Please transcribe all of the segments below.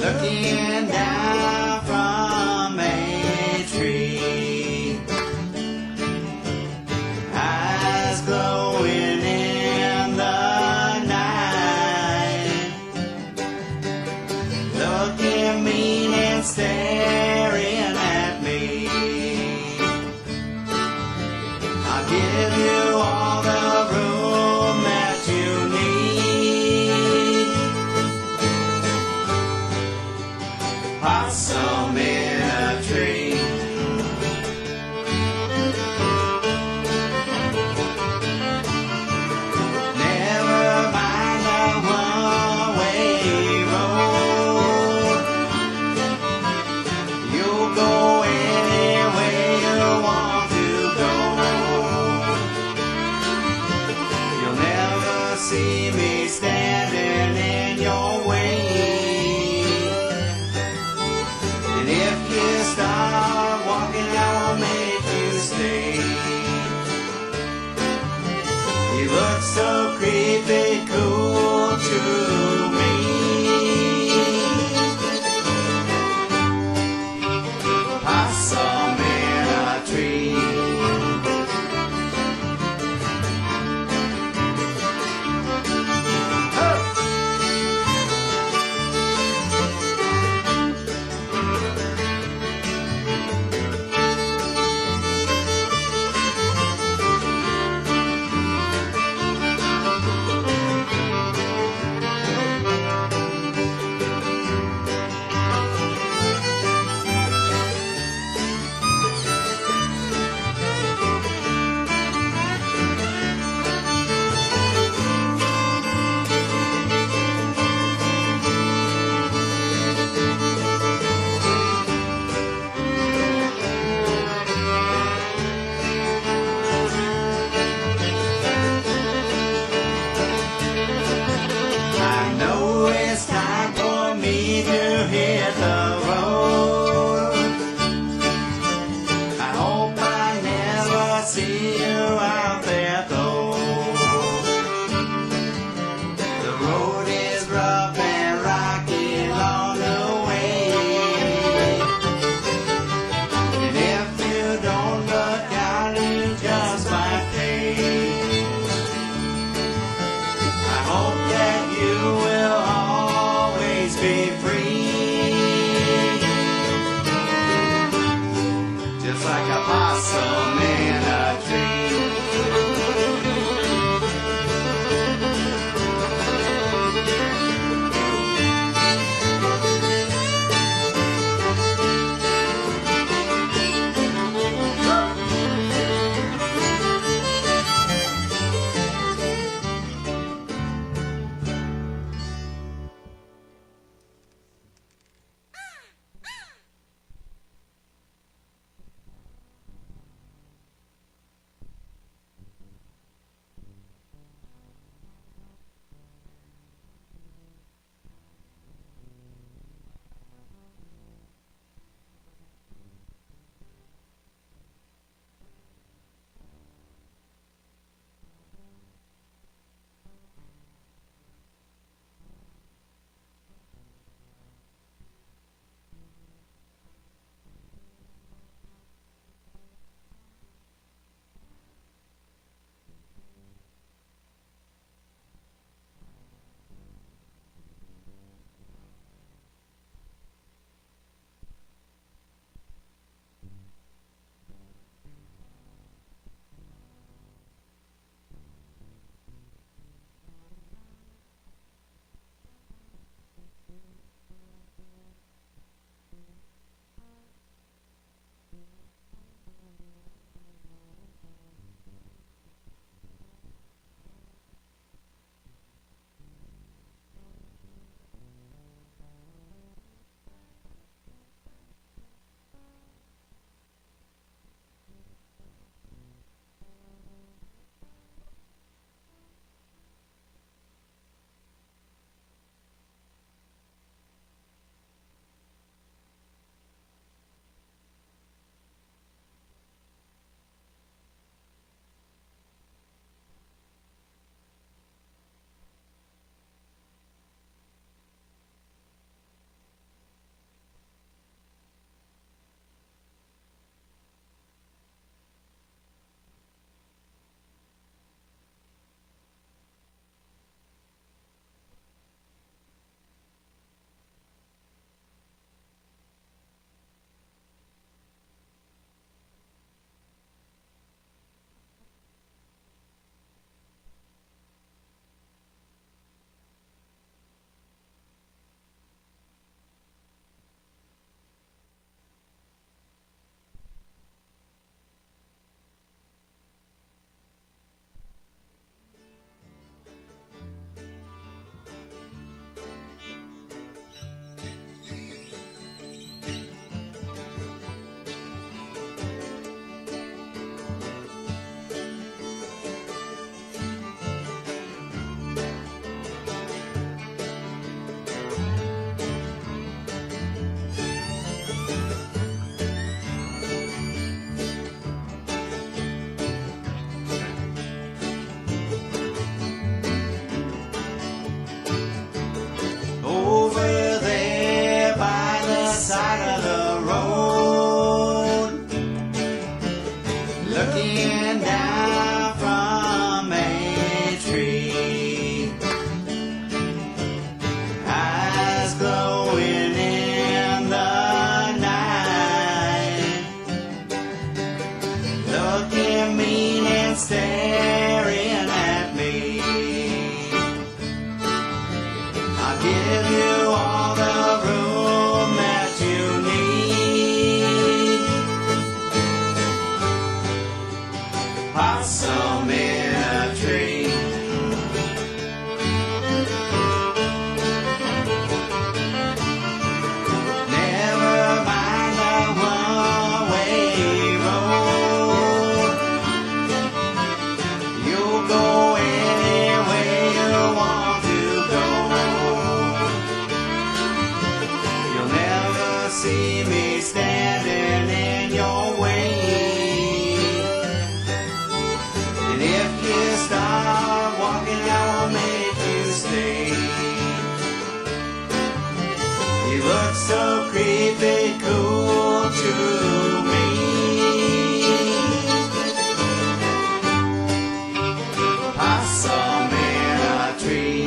looking down from a tree, eyes glowing in the night, looking mean and staring at me. I'll give you all the room that you need. Possum in a tree. Never mind the one-way road. You'll go anywhere you want to go. You'll never see me standing in your way. And if you start walking, I will make you stay. You look so creepy cool to me. Possum in a tree. I know it's time for me to hit the road. I hope I never see you out there though. The road is rough and rocky along the way. And if you don't look out, you just might pay. I hope that you will always be free, just like a possum in a tree. looks so creepy cool to me. Possum in a tree.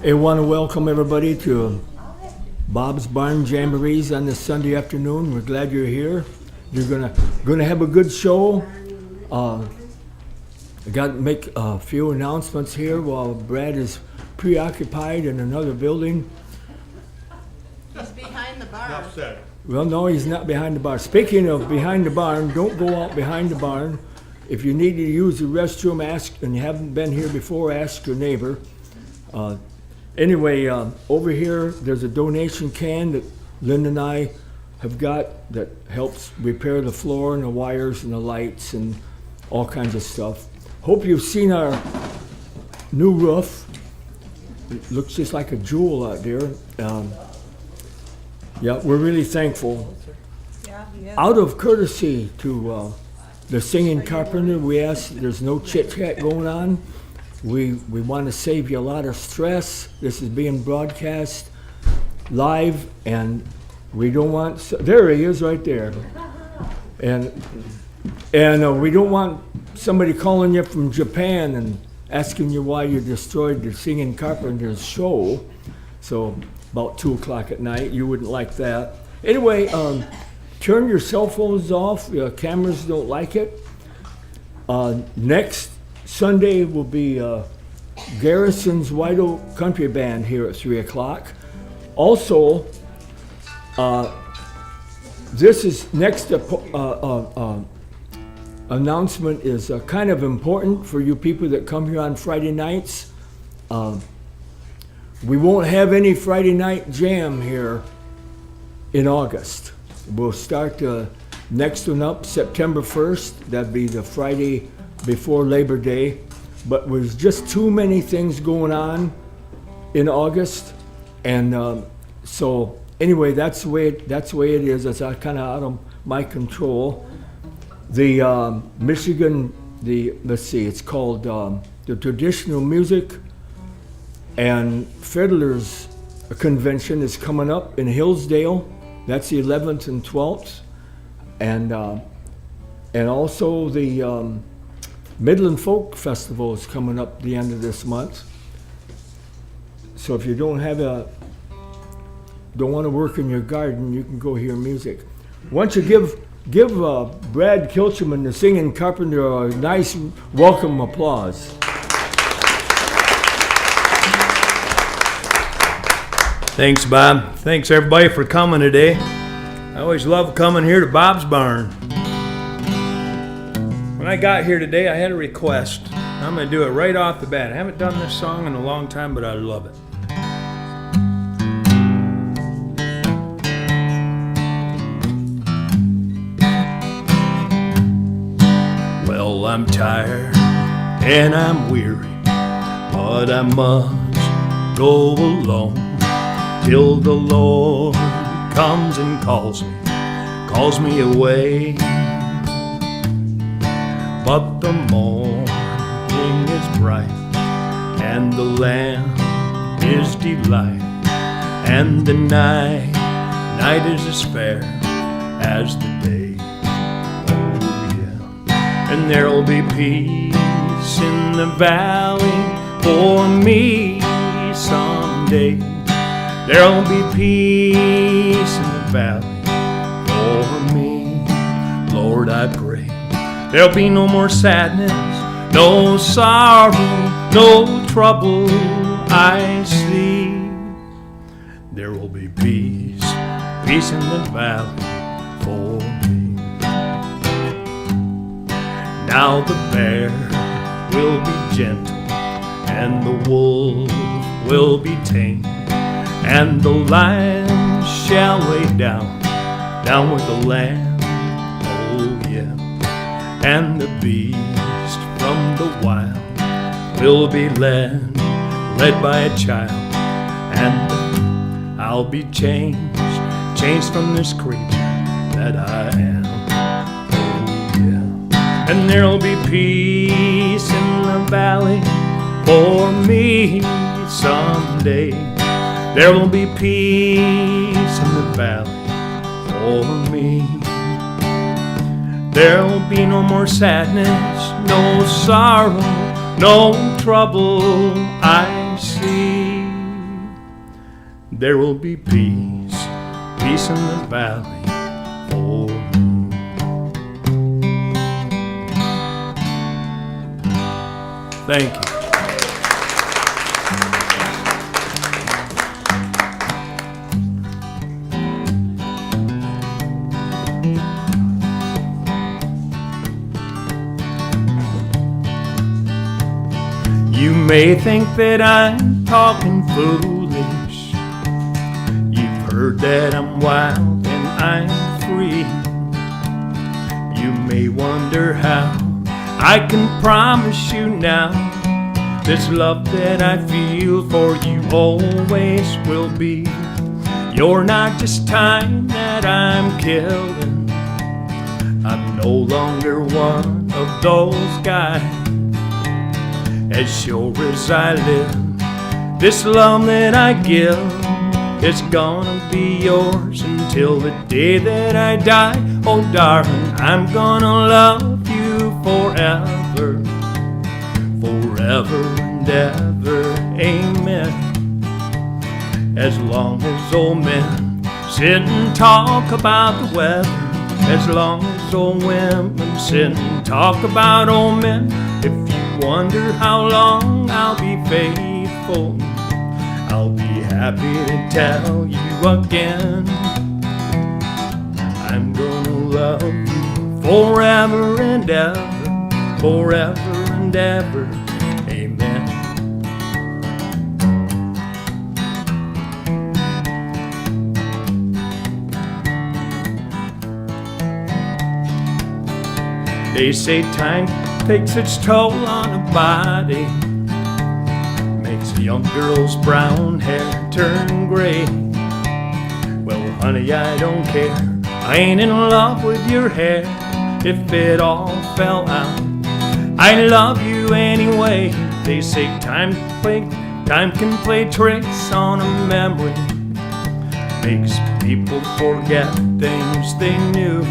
I want to welcome everybody to Bob's Barn Jamborees on this Sunday afternoon. We're glad you're here. You're gonna have a good show. I got to make a few announcements here while Brad is preoccupied in another building. He's behind the bar. Enough said. Well, no, he's not behind the barn. Speaking of behind the barn, don't go out behind the barn. if you need to use the restroom, ask, and you haven't been here before, ask your neighbor. Anyway, over here, there's a donation can that Linda and I have got that helps repair the floor and the wires and the lights and all kinds of stuff. Hope you've seen our new roof. It looks just like a jewel out there. Yeah, we're really thankful. Out of courtesy to the Singing Carpenter, we ask there's no chit-chat going on. We want to save you a lot of stress. This is being broadcast live, and we don't want... There he is right there. And we don't want somebody calling you from Japan and asking you why you destroyed the Singing Carpenter's show. So about 2 o'clock at night, you wouldn't like that. Anyway, turn your cell phones off. Cameras don't like it. Next Sunday will be Garrison's White Oak Country Band here at 3 o'clock. Also, this is next announcement is kind of important for you people that come here on Friday nights. We won't have any Friday night jam here in August. We'll start next one up September 1st. That'd be the Friday before Labor Day. But there's just too many things going on in August. And so anyway, that's the way it is. It's kind of out of my control. The Michigan, let's see, it's called the Traditional Music and Fiddlers Convention is coming up in Hillsdale. That's the 11th and 12th. And also the Midland Folk Festival is coming up the end of this month. So if you don't want to work in your garden, you can go hear music. Why don't you give Brad Kilchermann, the Singing Carpenter, a nice welcome applause. Thanks, Bob. Thanks, everybody, for coming today. I always love coming here to Bob's Barn. When I got here today, I had a request. I'm going to do it right off the bat. I haven't done this song in a long time, but I love it. Well, I'm tired and I'm weary, but I must go alone till the Lord comes and calls me away. But the morning is bright, and the Lamb is delight, and the night is as fair as the day. Oh yeah, and there'll be peace in the valley for me someday. There'll be peace in the valley for me, Lord, I pray. There'll be no more sadness, no sorrow, no trouble I see. There will be peace in the valley for me. Now the bear will be gentle, and the wolf will be tame, and the lion shall lay down with the lamb. Oh yeah. And the beast from the wild will be led by a child. And I'll be changed from this creature that I am. Oh yeah. And there'll be peace in the valley for me someday. There will be peace in the valley for me. There'll be no more sadness, no sorrow, no trouble I see. There will be peace in the valley for me. Thank you. You may think that I'm talking foolish. You've heard that I'm wild and I'm free. You may wonder how I can promise you now this love that I feel for you always will be. You're not just time that I'm killing. I'm no longer one of those guys. As sure as I live, this love that I give is gonna be yours until the day that I die. Oh darling, I'm gonna love you forever, forever and ever, amen. As long as old men sit and talk about the weather, as long as old women sit and talk about old men. If you wonder how long I'll be faithful, I'll be happy to tell you again. I'm gonna love you forever and ever, forever and ever, amen. They say time takes its toll on a body, makes a young girl's brown hair turn gray. Well, honey, I don't care. I ain't in love with your hair if it all fell out. I love you anyway. They say time can play tricks on a memory, makes people forget things they knew.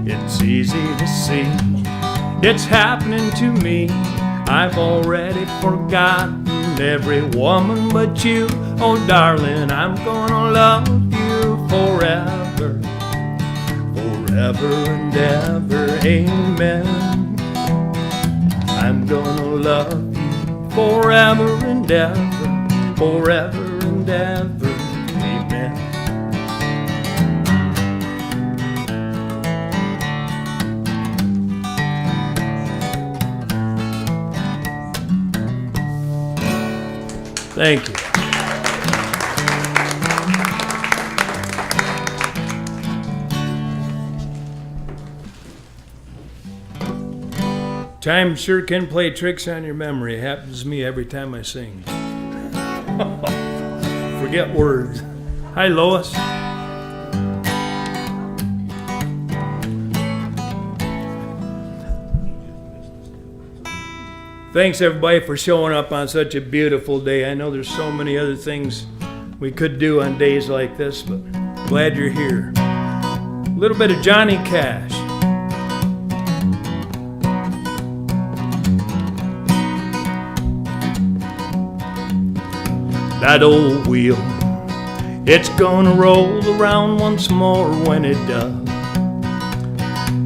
It's easy to see, it's happening to me. I've already forgotten every woman but you. Oh darling, I'm gonna love you forever, forever and ever, amen. I'm gonna love you forever and ever, forever and ever, amen. Thank you. Time sure can play tricks on your memory. It happens to me every time I sing. Forget words. Hi, Lois. Thanks everybody for showing up on such a beautiful day. I know there's so many other things we could do on days like this, but glad you're here. A little bit of Johnny Cash. That old wheel, it's gonna roll around once more. When it does,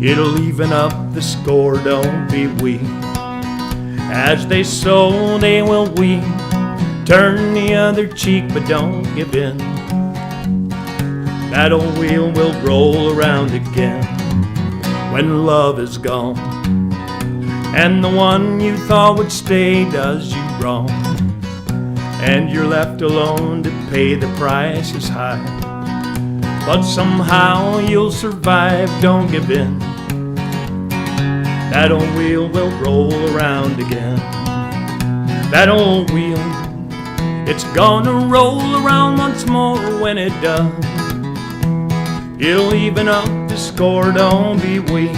it'll even up the score, don't be weak. As they sow, they will weep. Turn the other cheek, but don't give in. That old wheel will roll around again when love is gone, and the one you thought would stay does you wrong, and you're left alone to pay the price is high. But somehow you'll survive, don't give in. That old wheel will roll around again. That old wheel, it's gonna roll around once more. When it does, it'll even up the score, don't be weak.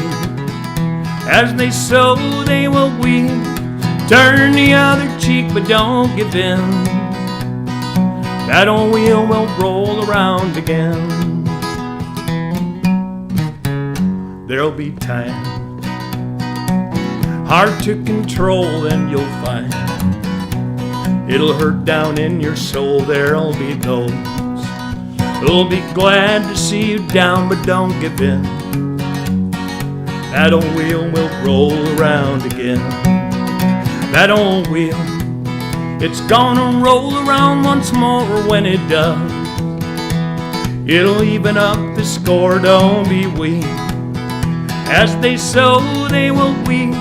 As they sow, they will weep. Turn the other cheek, but don't give in. That old wheel will roll around again. There'll be time hard to control, and you'll find it'll hurt down in your soul. There'll be those who'll be glad to see you down, but don't give in. That old wheel will roll around again. That old wheel, it's gonna roll around once more. When it does, it'll even up the score, don't be weak. As they sow, they will weep.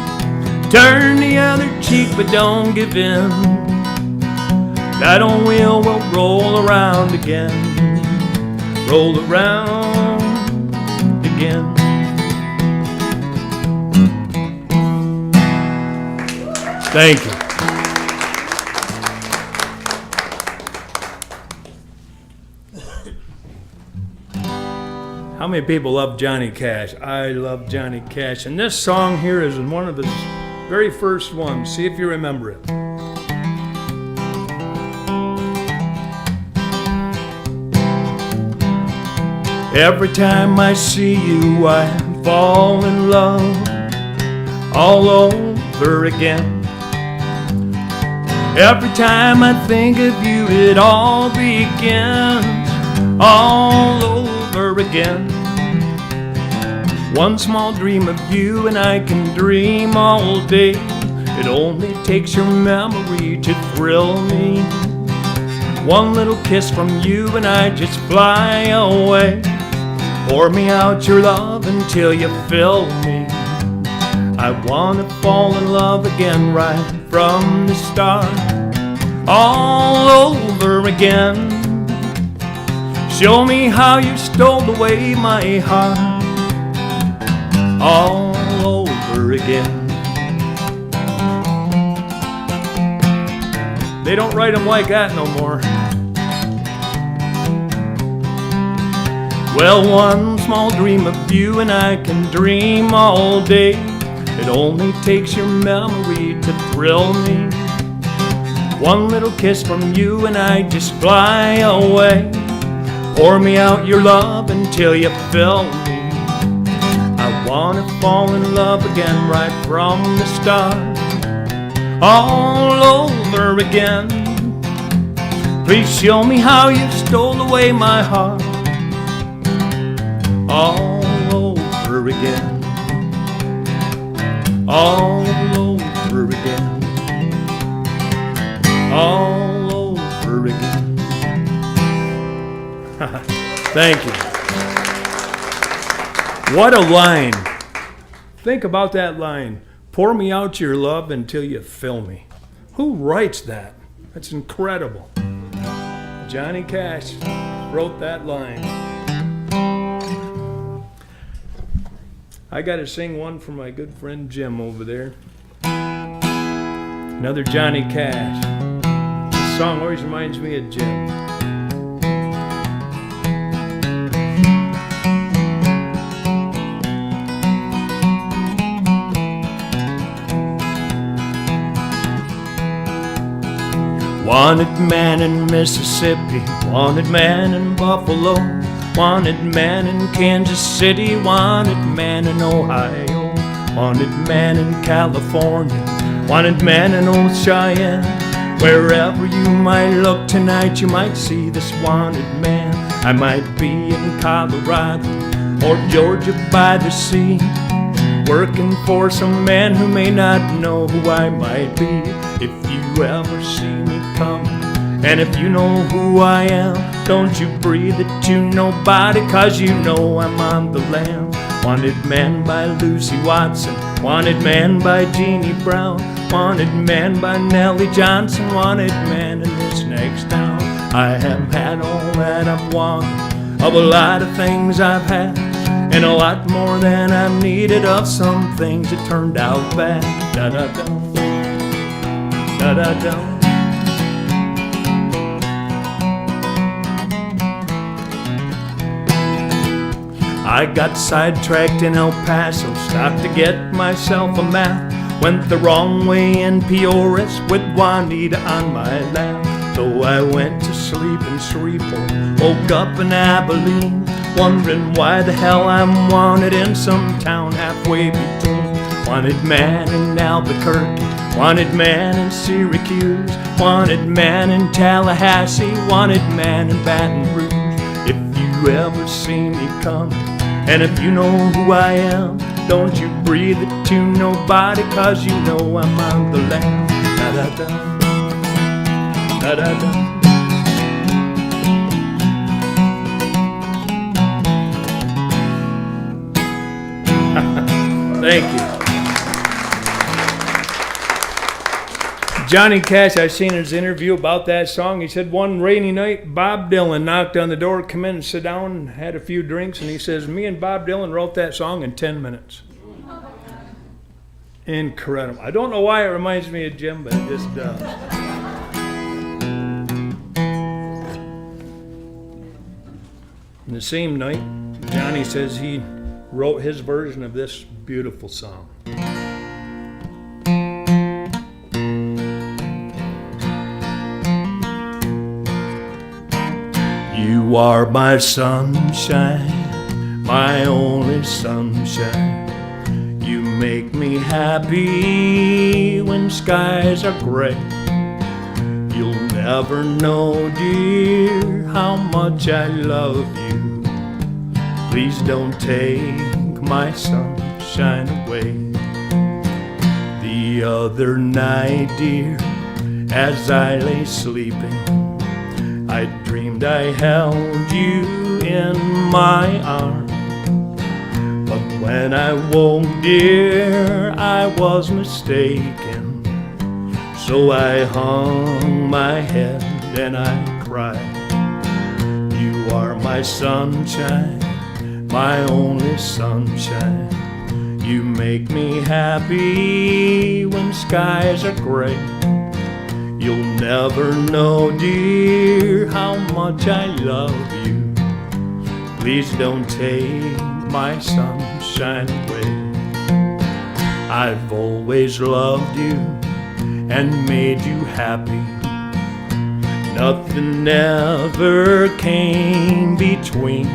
Turn the other cheek, but don't give in. That old wheel will roll around again. Roll around again. Thank you. How many people love Johnny Cash? I love Johnny Cash. And this song here is one of his very first ones. See if you remember it. Every time I see you, I fall in love all over again. Every time I think of you, it all begins all over again. One small dream of you and I can dream all day. It only takes your memory to thrill me. One little kiss from you and I just fly away. Pour me out your love until you fill me. I wanna fall in love again right from the start. All over again. Show me how you stole away my heart. All over again. They don't write them like that no more. Well, one small dream of you and I can dream all day. It only takes your memory to thrill me. One little kiss from you and I just fly away. Pour me out your love until you fill me. I wanna fall in love again right from the start. All over again. Please show me how you stole away my heart. All over again. All over again. All over again. Thank you. What a line. Think about that line. Pour me out your love until you fill me. Who writes that? That's incredible. Johnny Cash wrote that line. I got to sing one for my good friend Jim over there. Another Johnny Cash. This song always reminds me of Jim. Wanted man in Mississippi, wanted man in Buffalo, wanted man in Kansas City, wanted man in Ohio, wanted man in California, wanted man in old Cheyenne. Wherever you might look tonight, you might see this wanted man. I might be in Colorado or Georgia by the sea, working for some man who may not know who I might be. If you ever see me coming, and if you know who I am, don't you breathe it to nobody, 'cause you know I'm on the lam. Wanted man by Lucy Watson, wanted man by Jeannie Brown, wanted man by Nellie Johnson, wanted man in this next town. I have had all that I've wanted, of a lot of things I've had, and a lot more than I've needed of some things that turned out bad. Da-da-da, da-da-da. I got sidetracked in El Paso, stopped to get myself a map. Went the wrong way in Peoria with Juanita on my lap. So I went to sleep in Shreveport, woke up in Abilene, wondering why the hell I'm wanted in some town halfway between. Wanted man in Albuquerque, wanted man in Syracuse, wanted man in Tallahassee, wanted man in Baton Rouge. If you ever see me coming, and if you know who I am, don't you breathe it to nobody, 'cause you know I'm on the land. Da-da-da, da-da-da. Thank you. Johnny Cash, I seen his interview about that song. He said one rainy night, Bob Dylan knocked on the door, come in and sit down and had a few drinks, and he says, me and Bob Dylan wrote that song in 10 minutes. Incredible. I don't know why it reminds me of Jim, but it just does. And the same night, Johnny says he wrote his version of this beautiful song. You are my sunshine, my only sunshine. You make me happy when skies are gray. You'll never know, dear, how much I love you. Please don't take my sunshine away. The other night, dear, as I lay sleeping, I dreamed I held you in my arms. But when I woke, dear, I was mistaken. So I hung my head and I cried. You are my sunshine, my only sunshine. You make me happy when skies are gray. You'll never know, dear, how much I love you. Please don't take my sunshine away. I've always loved you and made you happy. Nothing ever came between.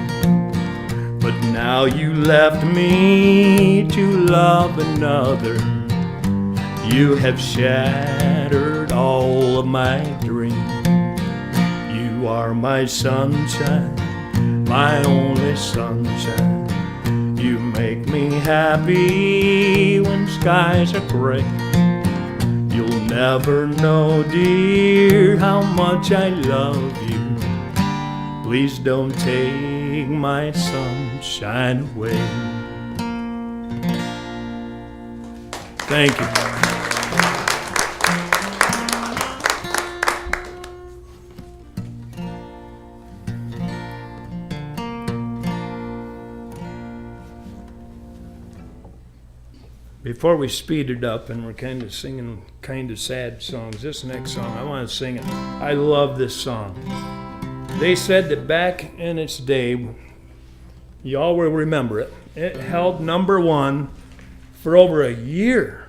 But now you left me to love another. You have shattered all of my dreams. You are my sunshine, my only sunshine. You make me happy when skies are gray. You'll never know, dear, how much I love you. Please don't take my sunshine away. Thank you. Before we speed it up and we're kind of singing kind of sad songs, this next song, I want to sing it. I love this song. They said that back in its day, y'all will remember it, it held #1 for over a year.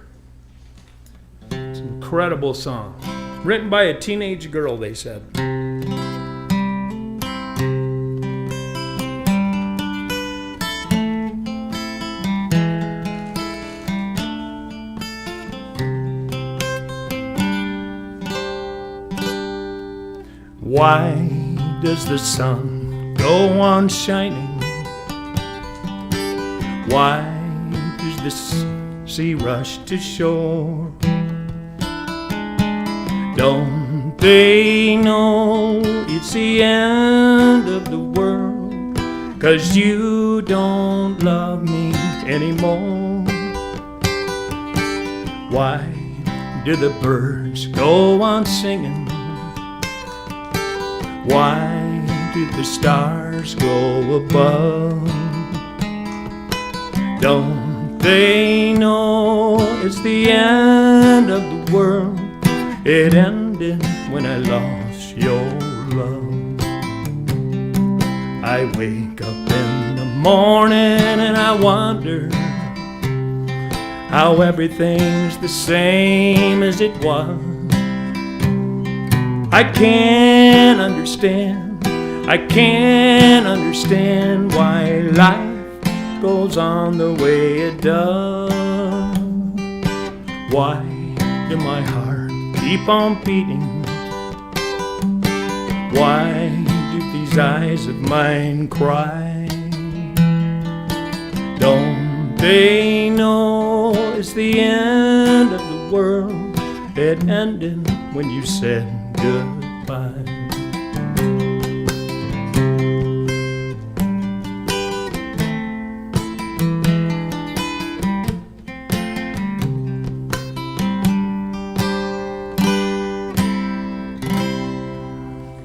It's an incredible song. Written by a teenage girl, they said. Why does the sun go on shining? Why does the sea rush to shore? Don't they know it's the end of the world? 'Cause you don't love me anymore. Why do the birds go on singing? Why do the stars go above? Don't they know it's the end of the world? It ended when I lost your love. I wake up in the morning and I wonder how everything's the same as it was. I can't understand why life goes on the way it does. Why does my heart keep on beating? Why do these eyes of mine cry? Don't they know it's the end of the world? It ended when you said goodbye.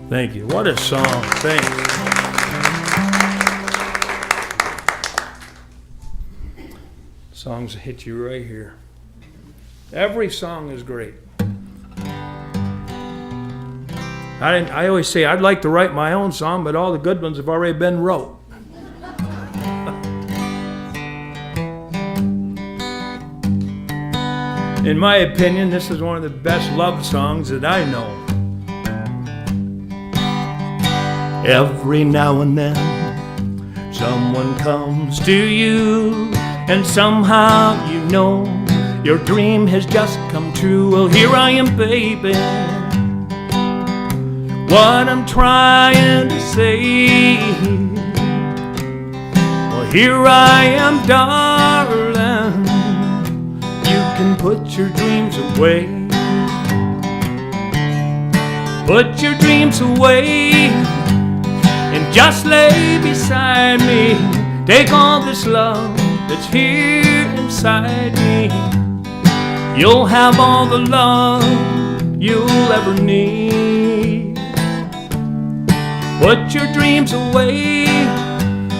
Thank you. What a song. Thanks. Songs hit you right here. Every song is great. I always say I'd like to write my own song, but all the good ones have already been wrote. In my opinion, this is one of the best love songs that I know. Every now and then, someone comes to you, and somehow you know your dream has just come true. Well, here I am, baby. What I'm trying to say. Well, here I am, darling. You can put your dreams away. Put your dreams away and just lay beside me. Take all this love that's here inside me. You'll have all the love you'll ever need. Put your dreams away,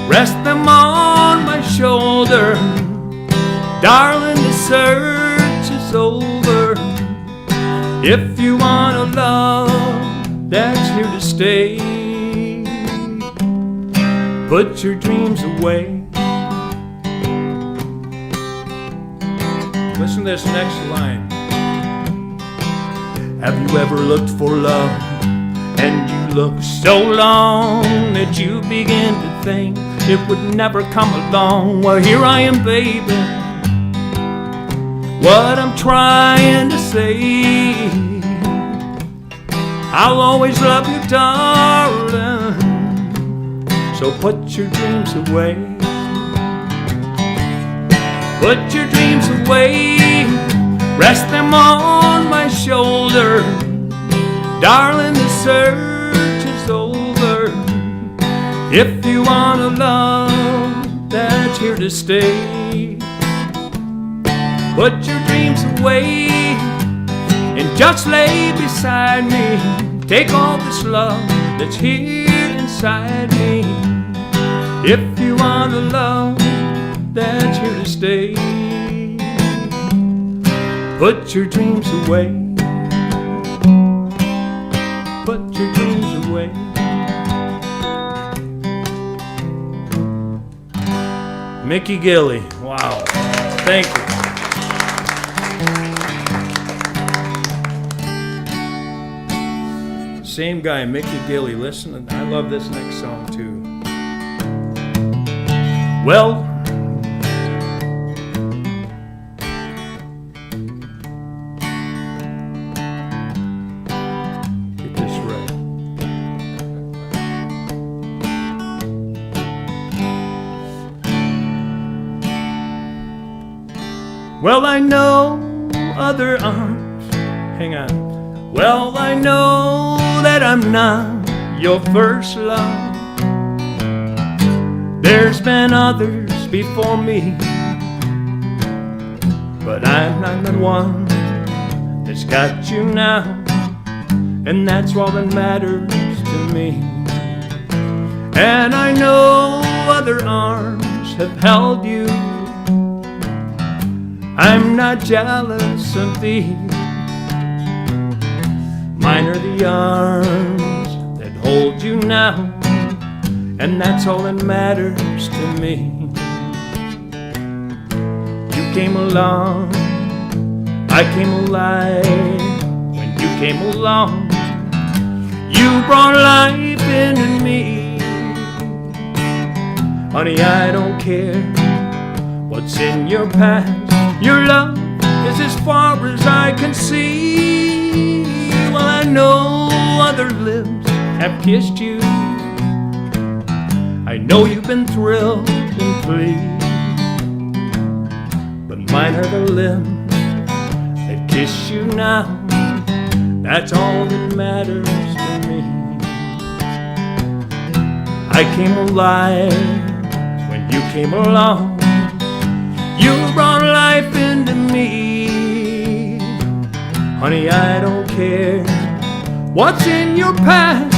rest them on my shoulder. Darling, the search is over. If you want a love that's here to stay, put your dreams away. Listen to this next line. Have you ever looked for love and you look so long that you begin to think it would never come along? Well, here I am, baby. What I'm trying to say, I'll always love you, darling. So put your dreams away. Put your dreams away, rest them on my shoulder. Darling, the search is over. If you want a love that's here to stay, put your dreams away and just lay beside me. Take all this love that's here inside me. If you want a love that's here to stay, put your dreams away. Put your dreams away. Mickey Gilly, wow, thank you. Same guy, Mickey Gilly. Listen, I love this next song too. Well, get this right. Well, I know other arms. Hang on. Well, I know that I'm not your first love. There's been others before me, but I'm not the one that's got you now, and that's all that matters to me. And I know other arms have held you. I'm not jealous of these. Mine are the arms that hold you now, and that's all that matters to me. You came along, I came alive. When you came along, you brought life into me. Honey, I don't care what's in your past. Your love is as far as I can see. Well, I know other lips have kissed you. I know you've been thrilled and pleased, but mine are the lips that kiss you now. That's all that matters to me. I came alive when you came along. You brought life into me. Honey, I don't care what's in your past.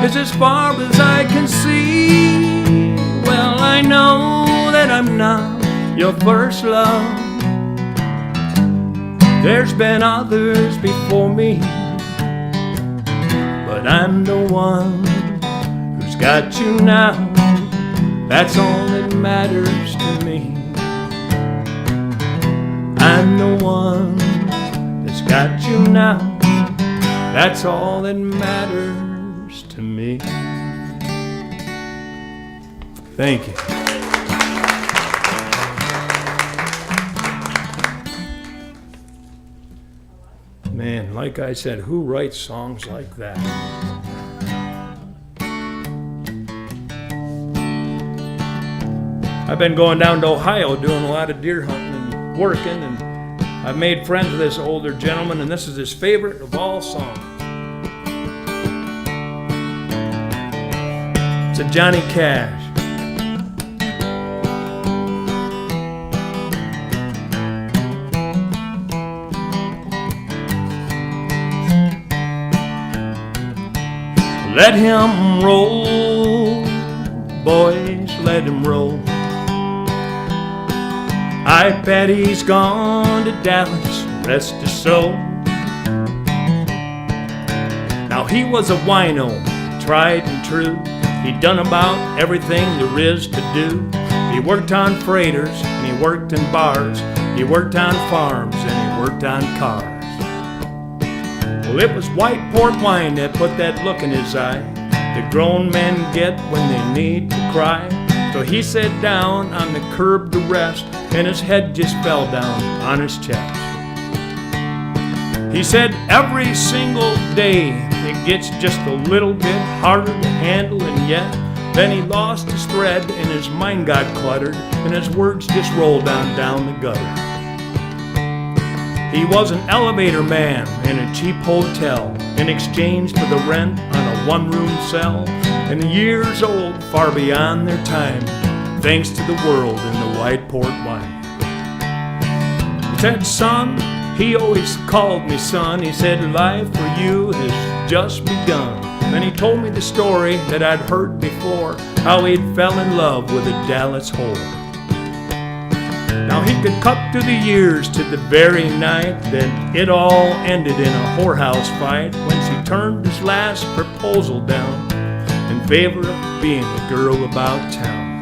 is as far as I can see. Well, I know that I'm not your first love. There's been others before me, but I'm the one who's got you now. That's all that matters to me. I'm the one that's got you now. That's all that matters to me. Thank you. Man, like I said, who writes songs like that? I've been going down to Ohio doing a lot of deer hunting and working, and I've made friends with this older gentleman, and this is his favorite of all songs. It's a Johnny Cash. Let him roll, boys, let him roll. I bet he's gone to Dallas, rest his soul. Now he was a wino, tried and true. He'd done about everything there is to do. He worked on freighters and he worked in bars. He worked on farms and he worked on cars. Well, it was white port wine that put that look in his eye that grown men get when they need to cry. So he sat down on the curb to rest, and his head just fell down on his chest. He said every single day it gets just a little bit harder to handle, and yet then he lost his thread and his mind got cluttered, and his words just rolled on down the gutter. He was an elevator man in a cheap hotel in exchange for the rent on a one-room cell, and years old far beyond their time, thanks to the world and the white port wine. He said, son, he always called me son. He said, life for you has just begun. Then he told me the story that I'd heard before, how he'd fell in love with a Dallas whore. Now he could cut through the years to the very night that it all ended in a whorehouse fight, when she turned his last proposal down in favor of being a girl about town.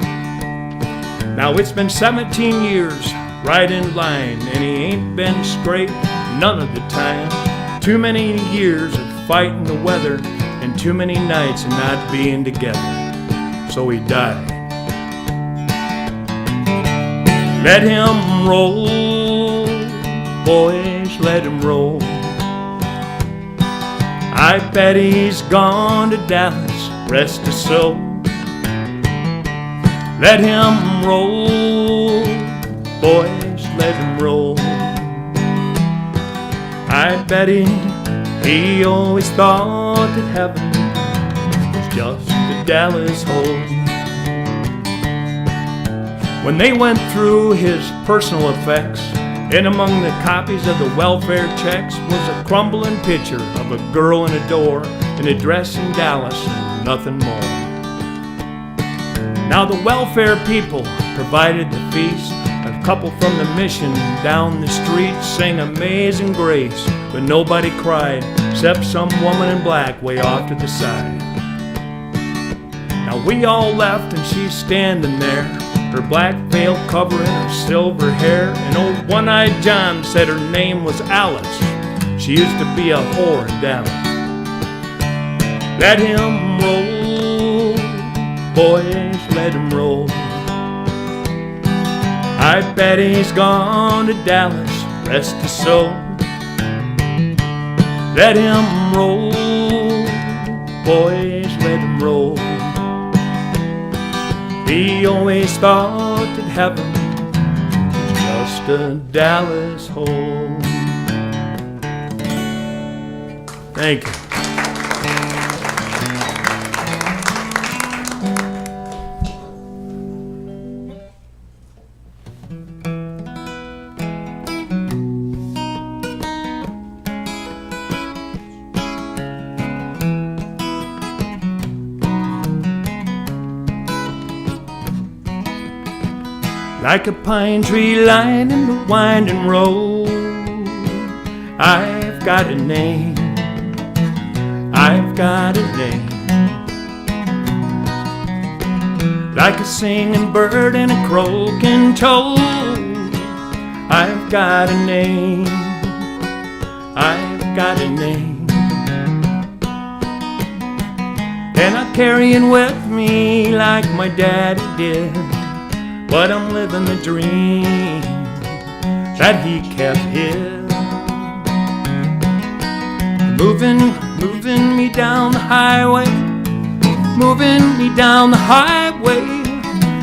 Now it's been 17 years right in line, and he ain't been straight none of the time. Too many years of fighting the weather, and too many nights of not being together. So he died. Let him roll, boys, let him roll. I bet he's gone to Dallas, rest his soul. Let him roll, boys, let him roll. I bet he always thought that heaven was just a Dallas hole. When they went through his personal effects, and among the copies of the welfare checks was a crumbling picture of a girl in a door in a dress in Dallas and nothing more. Now the welfare people provided the feast. A couple from the mission down the street sang Amazing Grace, but nobody cried except some woman in black way off to the side. Now we all left and she's standing there, her black veil covering her silver hair, and old One-Eyed John said her name was Alice. She used to be a whore in Dallas. Let him roll, boys, let him roll. I bet he's gone to Dallas, rest his soul. Let him roll, boys, let him roll. He always thought that heaven was just a Dallas hole. Thank you. like a pine tree lining the winding road. I've got a name, I've got a name, like a singing bird and a croaking toad. I've got a name, I've got a name, and I carry it with me like my daddy did. But I'm living the dream that he kept his. Moving me down the highway, moving me down the highway,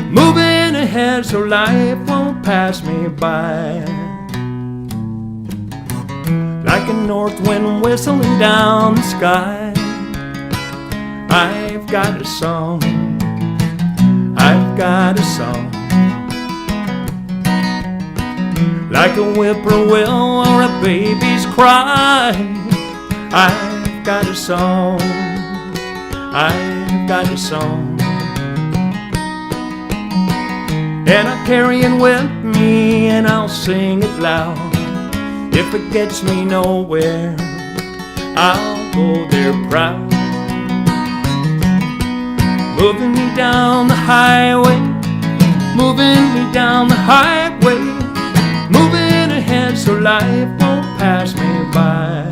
moving ahead so life won't pass me by. Like a north wind whistling down the sky, I've got a song, I've got a song, like a whippoorwill or a baby's cry. I've got a song, I've got a song, and I carry it with me and I'll sing it loud. If it gets me nowhere, I'll go there proud. Moving me down the highway, moving me down the highway, moving ahead so life won't pass me by.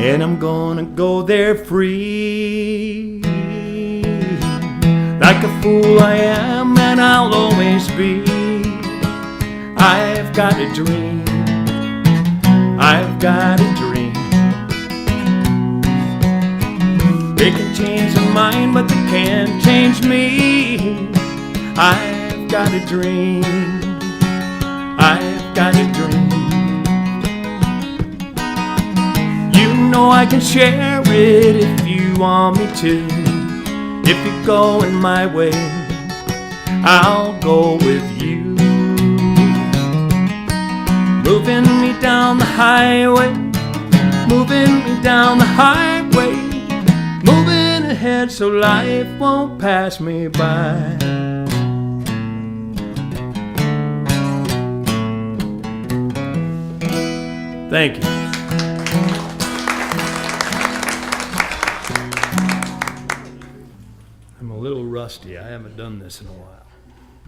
And I'm gonna go there free, like a fool I am and I'll always be. I've got a dream, I've got a dream. They can change their mind but they can't change me. I've got a dream, I've got a dream. I can share it if you want me to. If you're going my way, I'll go with you. Moving me down the highway, moving me down the highway, moving ahead so life won't pass me by. Thank you. Rusty. I haven't done this in a while.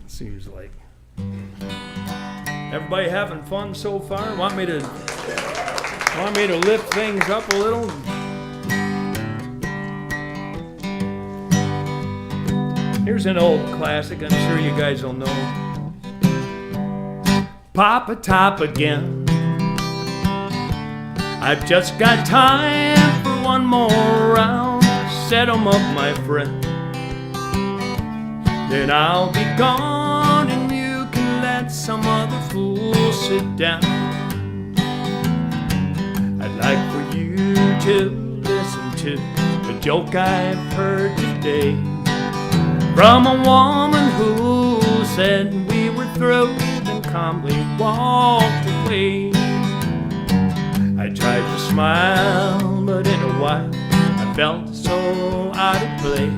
It seems like. Everybody having fun so far? Want me to lift things up a little? Here's an old classic. I'm sure you guys will know. Pop a top again. I've just got time for one more round. Set 'em up, my friend. Then I'll be gone and you can let some other fool sit down. I'd like for you to listen to the joke I've heard today from a woman who said we were through and calmly walked away. I tried to smile, but in a while I felt so out of place.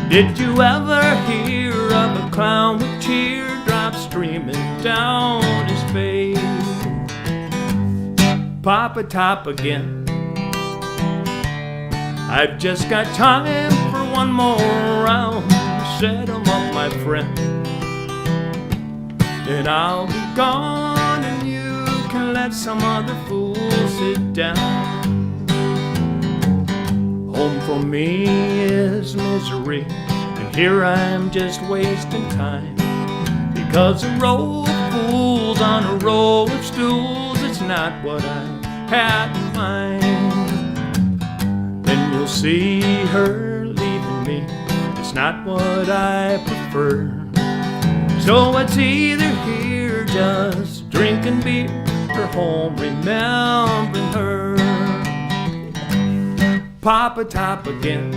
Did you ever hear of a clown with teardrops streaming down his face? Pop a top again. I've just got time for one more round. Set 'em up, my friend. Then I'll be gone and you can let some other fool sit down. Home for me is misery, and here I'm just wasting time. Because a row of fools on a row of stools, it's not what I had in mind. Then you'll see her leaving me, it's not what I prefer. So it's either here just drinking beer her home, remembering her. Papa top again.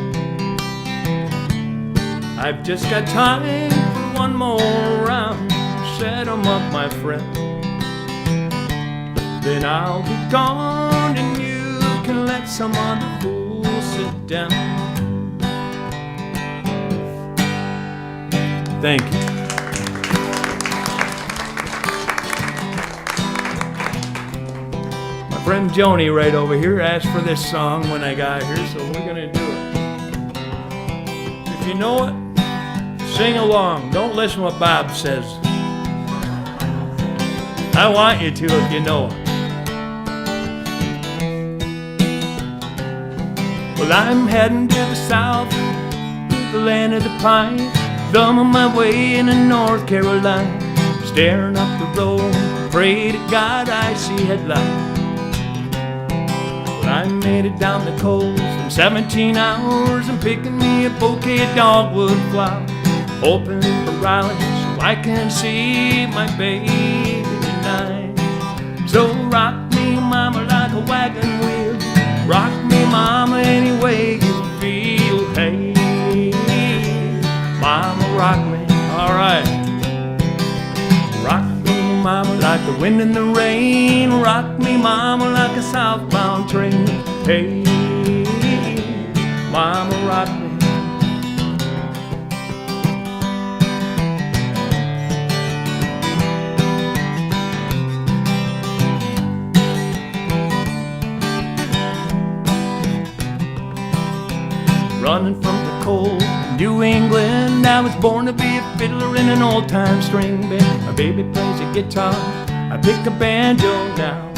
I've just got time for one more round. Set 'em up, my friend. Then I'll be gone and you can let some other fool sit down. Thank you. My friend Joni right over here asked for this song when I got here, so we're gonna do it. If you know it, sing along. Don't listen to what Bob says. I want you to if you know it. Well, I'm heading to the south, to the land of the pine. Thumbing my way into North Carolina, staring up the road, pray to God I see headlights. Well, I made it down the coast in 17 hours and picking me a bouquet of dogwood flowers, hoping for Riley so I can see my baby tonight. So rock me, mama, like a wagon wheel. Rock me, mama, any way you feel. Hey, mama, rock me. All right. Rock me, mama, like the wind and the rain. Rock me, mama, like a southbound train. Hey, mama, rock me. Running from the cold in New England, I was born to be a fiddler in an old-time string band. My baby plays a guitar, I pick a banjo now.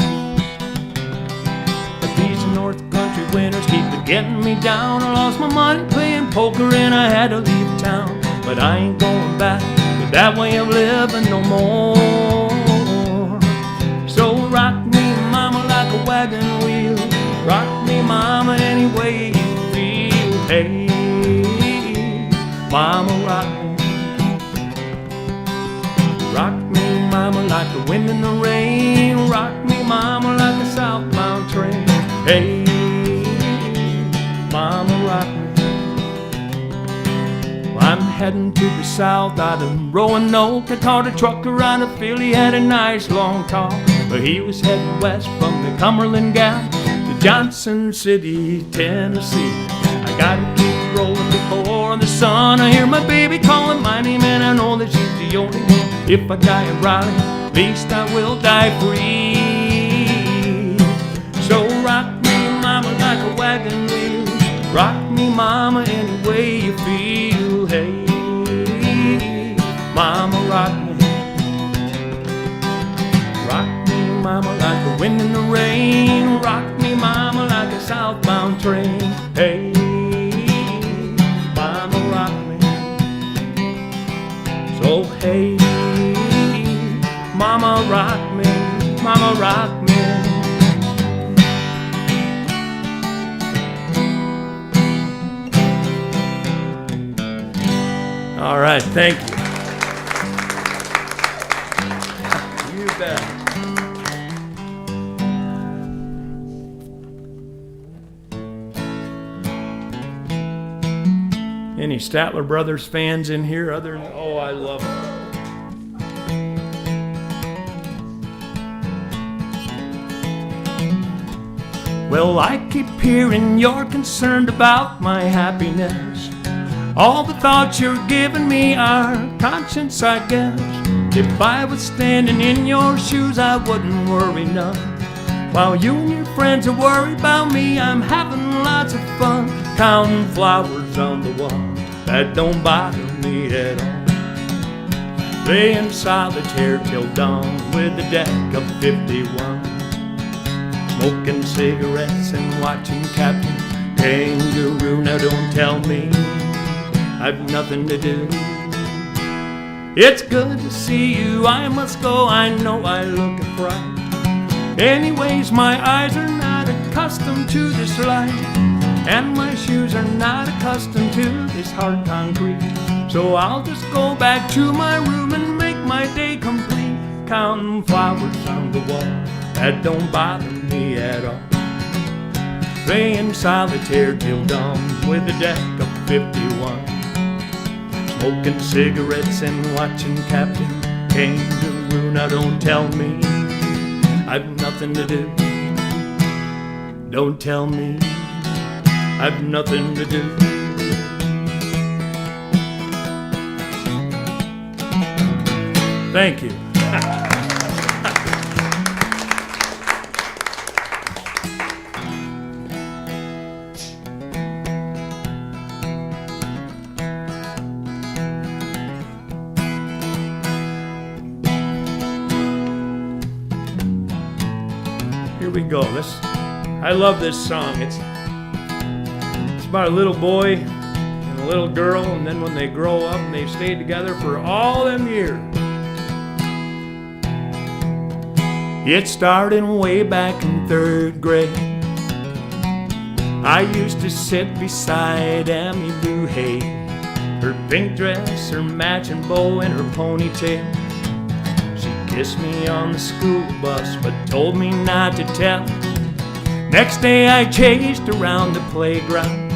But these North Country winters keep getting me down. I lost my money playing poker and I had to leave town. But I ain't going back to that way of living no more. So rock me, mama, like a wagon wheel. Rock me, mama, any way you feel. Hey, mama, rock me. Rock me, mama, like the wind and the rain. Rock me, mama, like a southbound train. Hey, mama, rock me. Well, I'm heading to the south out of Roanoke. I caught a trucker out of Philly, had a nice long talk. But he was heading west from the Cumberland Gap to Johnson City, Tennessee. I gotta keep rolling before the sun. I hear my baby calling my name and I know that she's the only one. If I die in Raleigh, at least I will die free. So rock me, mama, like a wagon wheel. Rock me, mama, any way you feel. Hey, mama, rock me. Rock me, mama, like the wind and the rain. Rock me, mama, like a southbound train. Hey, mama, rock me. So hey, mama, rock me, mama, rock me. All right, thank you. You bet. Any Statler Brothers fans in here other than, oh, I love it. Well, I keep hearing you're concerned about my happiness. All the thoughts you're giving me are conscience, I guess. If I was standing in your shoes, I wouldn't worry none. While you and your friends are worried about me, I'm having lots of fun, counting flowers on the wall. That don't bother me at all. Playing solitaire till dawn with a deck of 51. Smoking cigarettes and watching Captain Kangaroo. Now don't tell me I've nothing to do. It's good to see you, I must go, I know I look a fright. Anyways, my eyes are not accustomed to this light, and my shoes are not accustomed to this hard concrete. So I'll just go back to my room and make my day complete, counting flowers on the wall. that don't bother me at all. Playing solitaire till dawn with a deck of 51. Smoking cigarettes and watching Captain Kangaroo. Now don't tell me I've nothing to do. Don't tell me I've nothing to do. Thank you. Here we go. I love this song. It's about a little boy and a little girl, and then when they grow up and they've stayed together for all them years. It started way back in 3rd grade. I used to sit beside Amy Lou Hay, her pink dress, her matching bow, and her ponytail. She kissed me on the school bus, but told me not to tell. Next day I chased around the playground,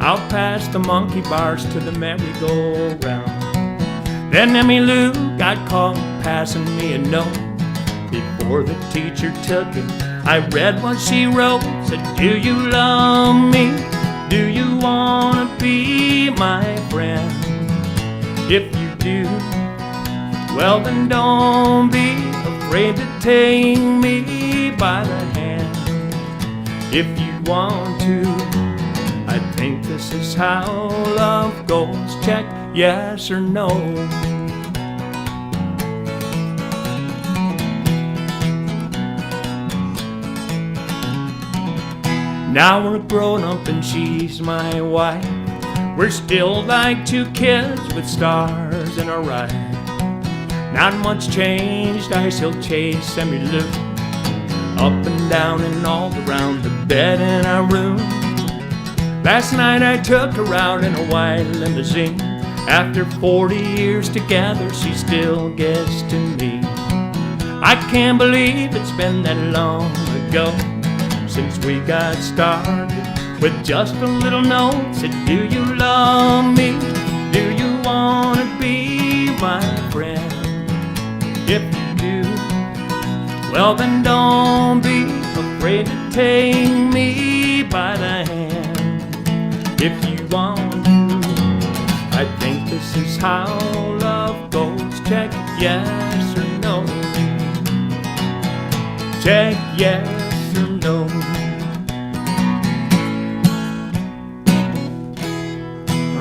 out past the monkey bars to the merry-go-round. Then Emmy Lou got caught passing me a note. Before the teacher took it, I read what she wrote. Said, do you love me? Do you wanna be my friend? If you do, well then don't be afraid to take me by the hand. If you want to, I think this is how love goes. Check yes or no. Now we're grown up and she's my wife. We're still like two kids with stars in our eyes. Not much changed, I still chase Emmy Lou up and down and all around the bed in our room. Last night I took her out in a white limousine. After 40 years together, she still gets to me. I can't believe it's been that long ago since we got started with just a little note. Said, do you love me? Do you wanna be my friend? If you do, well then don't be afraid to take me by the hand. If you want to, I think this is how love goes. Check yes or no. Check yes or no.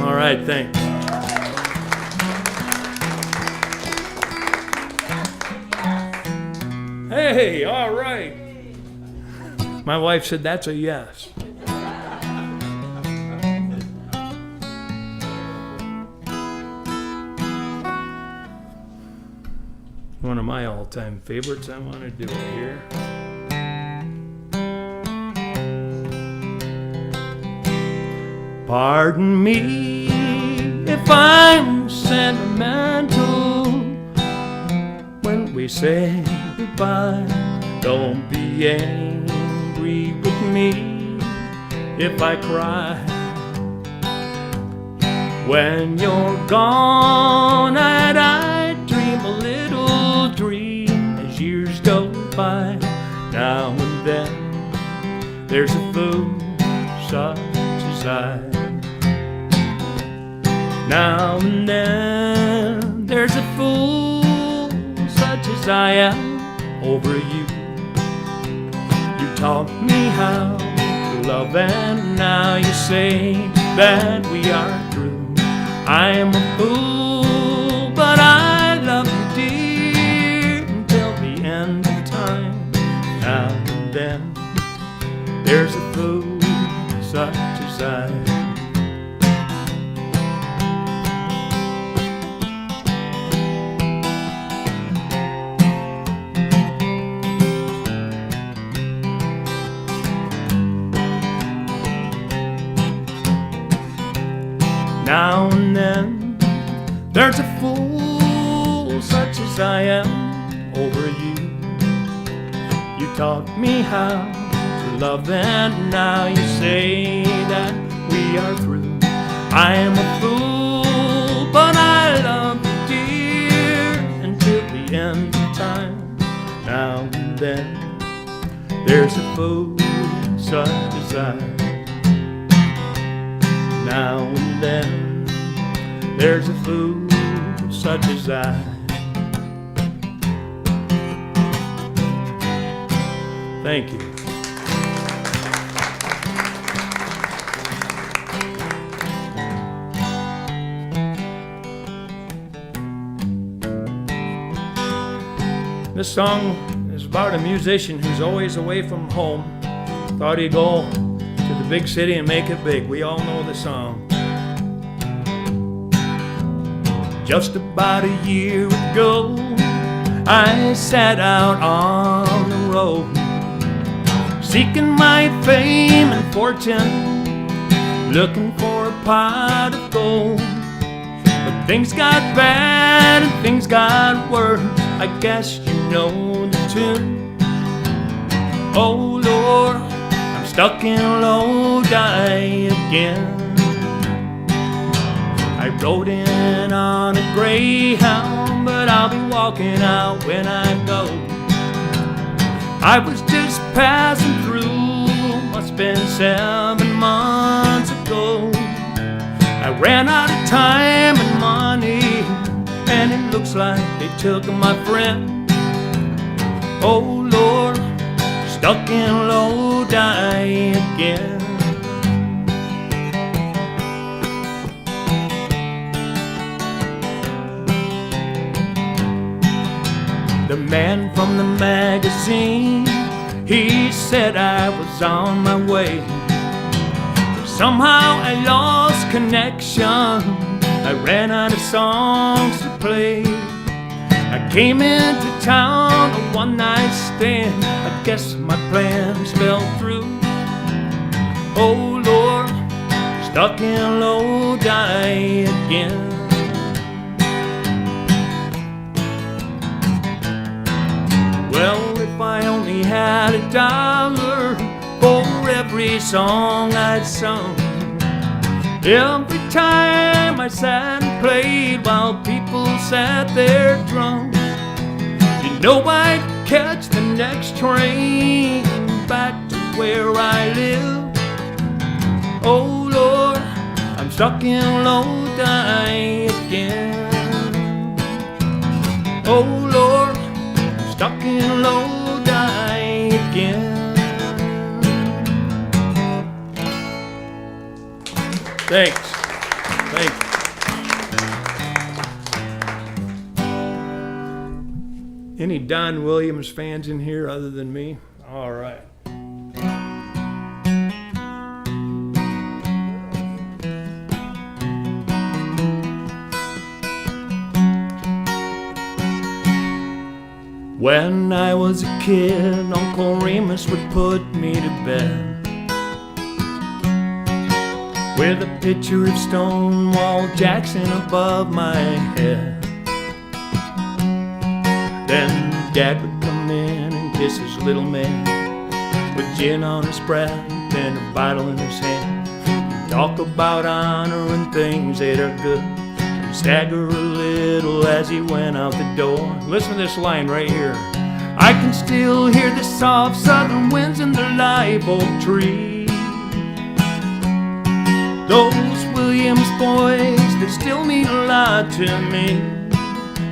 All right, thanks. Hey, all right. My wife said that's a yes. One of my all-time favorites. I want to do it here. Pardon me if I'm sentimental when we say goodbye. Don't be angry with me if I cry. When you're gone, I dream a little dream as years go by. Now and then there's a fool such as I. Now and then there's a fool such as I am over you. You taught me how to love and now you say that we are through. I am a fool, but I love you dear until the end of time. Now and then there's a fool such as I. Now and then there's a fool such as I am over you. taught me how to love, and now you say that we are through. I am a fool, but I love you, dear, until the end of time. Now and then there's a fool such as I. Now and then there's a fool such as I. Thank you. This song is about a musician who's always away from home. Thought he'd go to the big city and make it big. We all know the song. Just about a year ago, I set out on the road, seeking my fame and fortune, looking for a pot of gold. But things got bad and things got worse. I guess you know the tune. Oh Lord, I'm stuck in Lodi again. I rode in on a Greyhound, but I'll be walking out when I go. I was just passing through, must've been 7 months ago. I ran out of time and money, and it looks like they took my friend. Oh Lord, stuck in Lodi again. The man from the magazine, he said I was on my way. Somehow I lost connection, I ran out of songs to play. I came into town a one-night stand, I guess my plans fell through. Oh Lord, stuck in Lodi again. Well, if I only had $1 for every song I'd sung, every time I sat and played while people sat there drunk, you know I'd catch the next train back to where I live. Oh Lord, I'm stuck in Lodi again. Oh Lord, I'm stuck in Lodi again. Thanks. Thank you. Any Don Williams fans in here other than me? All right. When I was a kid, Uncle Remus would put me to bed with a picture of Stonewall Jackson above my head. Then Dad would come in and kiss his little man with gin on his breath and a bottle in his hand. He'd talk about honor and things that are good. He'd stagger a little as he went out the door. Listen to this line right here. I can still hear the soft southern winds in the live oak tree. Those Williams boys, they still mean a lot to me.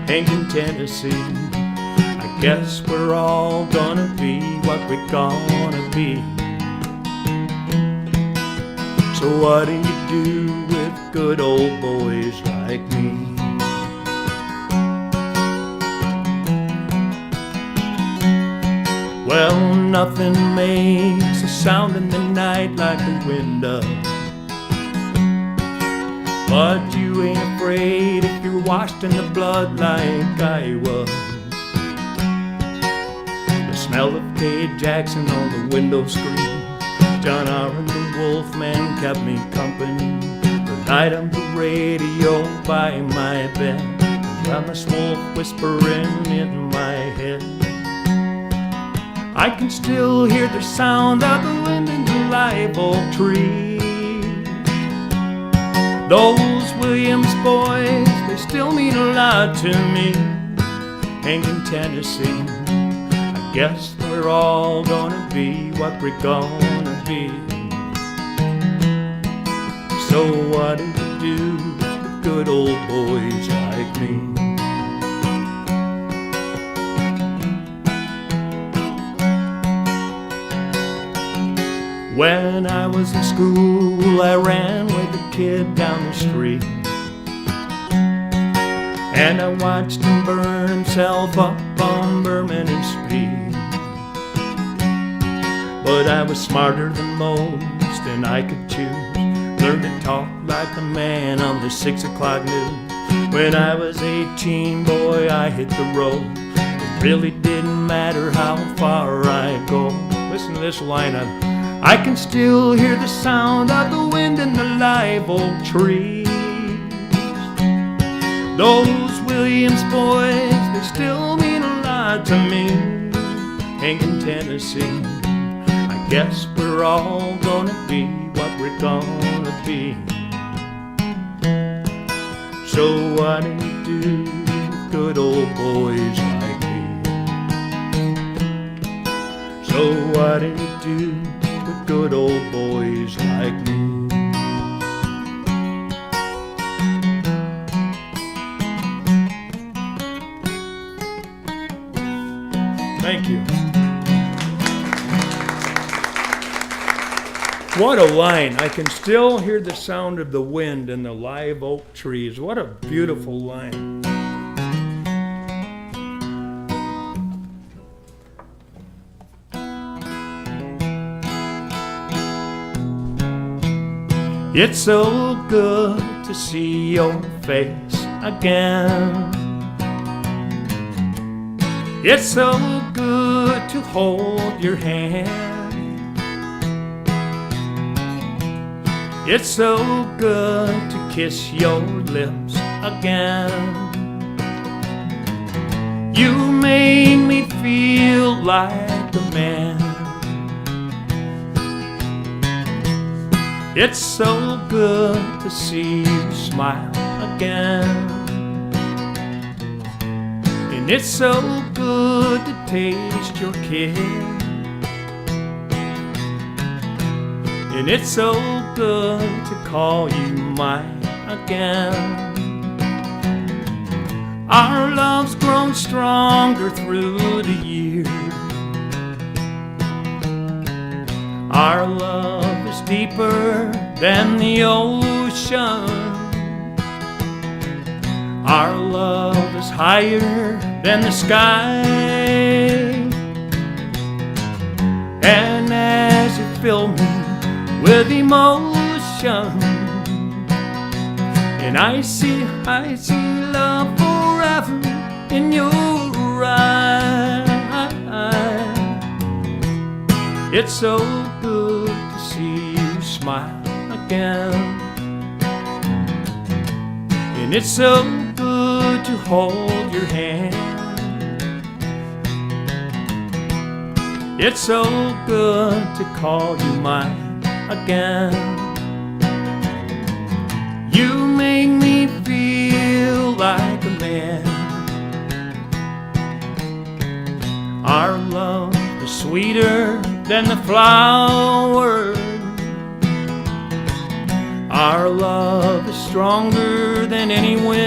Hank in Tennessee, I guess we're all gonna be what we're gonna be. So what do you do with good old boys like me? Well, nothing makes a sound in the night like the wind does. But you ain't afraid if you're washed in the blood like I was. The smell of Kate Jackson on the window screen, John R. and the Wolfman kept me company. The night on the radio by my bed, and Thomas Wolf whispering in my head. I can still hear the sound of the wind in the live oak tree. Those Williams boys, they still mean a lot to me. And in Tennessee, I guess we're all gonna be what we're gonna be. So what do you do with good old boys like me? When I was in school, I ran with a kid down the street, and I watched him burn himself up on Birmingham Street. But I was smarter than most, and I could choose. Learned to talk like a man on the 6 o'clock news. When I was 18, boy, I hit the road. It really didn't matter how far I'd go. Listen to this lineup. I can still hear the sound of the wind in the live oak trees. Those Williams boys, they still mean a lot to me. And in Tennessee, I guess we're all gonna be what we're gonna be. So what do you do with good old boys like me? So what do you do with good old boys like me? Thank you. What a line. I can still hear the sound of the wind in the live oak trees. What a beautiful line. It's so good to see your face again. It's so good to hold your hand. It's so good to kiss your lips again. You make me feel like a man. It's so good to see you smile again. And it's so good to taste your kiss. And it's so good to call you mine again. Our love's grown stronger through the years. Our love is deeper than the ocean. Our love is higher than the sky. And as you fill me with emotion, and I see love forever in your eyes. It's so good to see you smile again. And it's so good to hold your hand. It's so good to call you mine again. You make me feel like a man. Our love is sweeter than the flowers. Our love is stronger than any wind.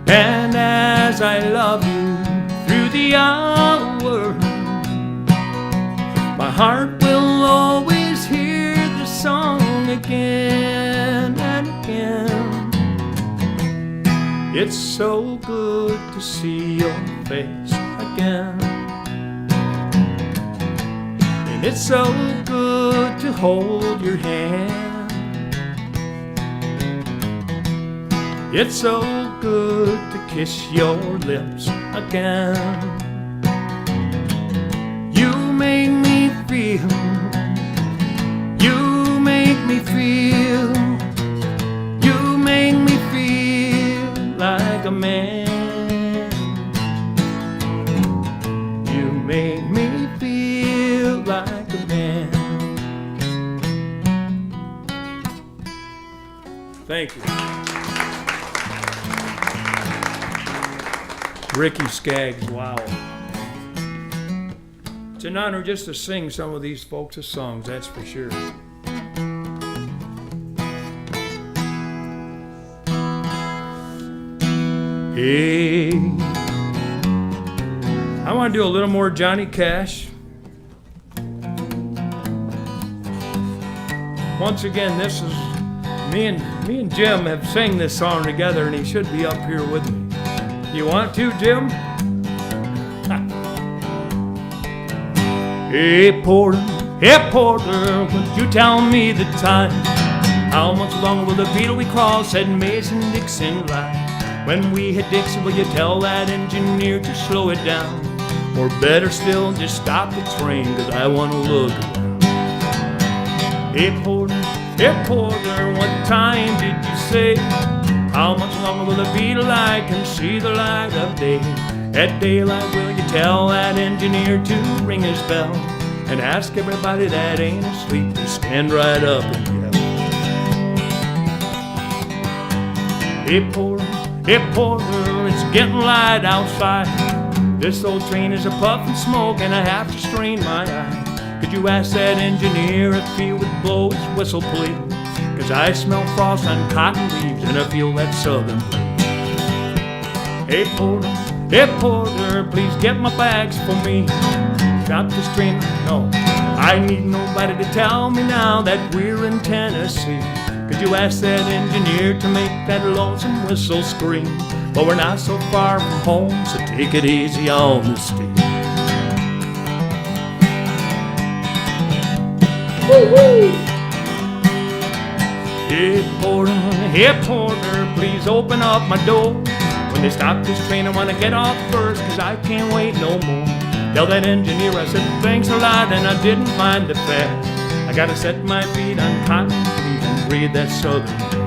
And as I love you through the hours, my heart will always hear the song again and again. It's so good to see your face again. And it's so good to hold your hand. It's so good to kiss your lips again. You make me feel, you make me feel, you make me feel like a man. Thank you. Ricky Skaggs, wow. It's an honor just to sing some of these folks' songs, that's for sure. Hey, I want to do a little more Johnny Cash. Once again, this is me and Jim have sang this song together, and he should be up here with me. You want to, Jim? Hey porter, would you tell me the time? How much longer will the Beetle we cross at Mason-Dixon line? When we hit Dixon, will you tell that engineer to slow it down? Or better still, just stop the train, 'cause I want to look around. Hey porter, what time did you say? How much longer will the Beetle I can see the light of day? At daylight, will you tell that engineer to ring his bell? And ask everybody that ain't asleep to stand right up and yell. Hey porter, it's getting light outside. This old train is a puff and smoke and I have to strain my eye. Could you ask that engineer if he would blow his whistle, please? 'Cause I smell frost on cotton leaves and I feel that southern breeze. Hey porter, please get my bags for me. Stop this train, no, I need nobody to tell me now that we're in Tennessee. Could you ask that engineer to make that lonesome whistle scream? But we're not so far from home, so take it easy on the steam. Woo-hoo! Hey porter, please open up my door. When they stop this train, I want to get off first, 'cause I can't wait no more. Tell that engineer I said thanks a lot and I didn't mind the fare. I gotta set my feet on cotton leaves and breathe that southern air.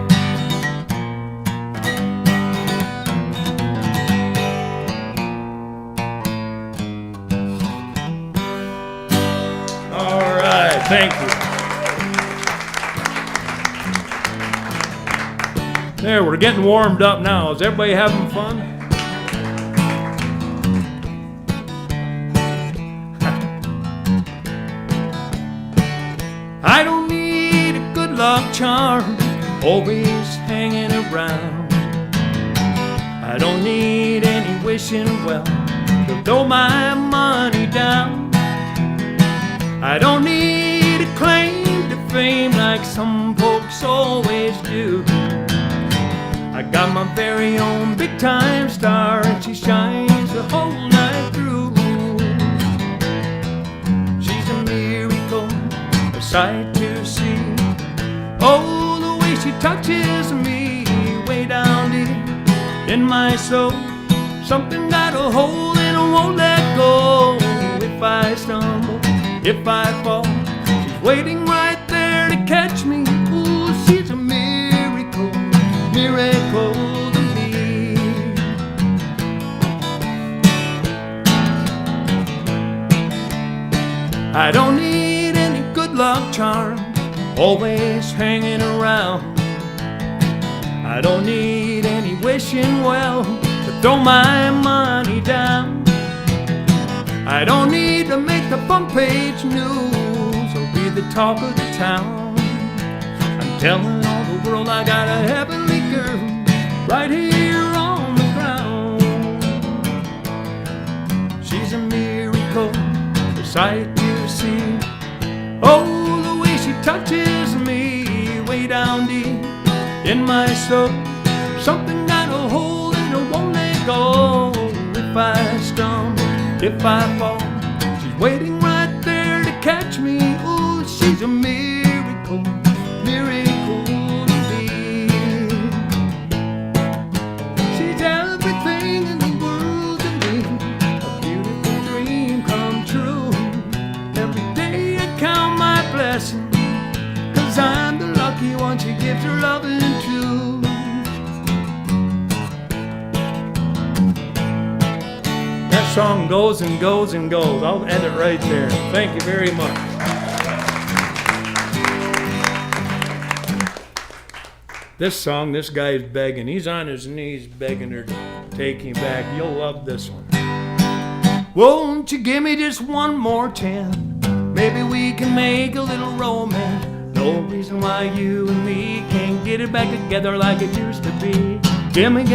All right, thank you. There, we're getting warmed up now. Is everybody having fun? I don't need a good luck charm always hanging around. I don't need any wishing well to throw my money down. I don't need a claim to fame like some folks always do. I got my very own big time star and she shines the whole night through. She's a miracle, a sight to see. Oh, the way she touches me way down deep in my soul. Something got a hold and I won't let go. If I stumble, if I fall, she's waiting right there to catch me. Ooh, she's a miracle, miracle to me. I don't need any good luck charm always hanging around. I don't need any wishing well to throw my money down. I don't need to make the front page news or be the talk of the town. I'm telling all the world I got a heavenly girl right here on the ground. She's a miracle, a sight to see. Oh, the way she touches me way down deep in my soul. Something got a hold and it won't let go. If I stumble, if I fall, she's waiting right there to catch me. Ooh, she's a miracle, miracle to me. She's everything in the world to me, a beautiful dream come true. Every day I count my blessings, 'cause I'm the lucky one she gives her loving to. That song goes and goes and goes. I'll end it right there. Thank you very much. This song, this guy's begging. He's on his knees begging her to take him back. You'll love this one. Won't you give me just one more chance? Maybe we can make a little romance. No reason why you and me can't get it back together like it used to be. Give me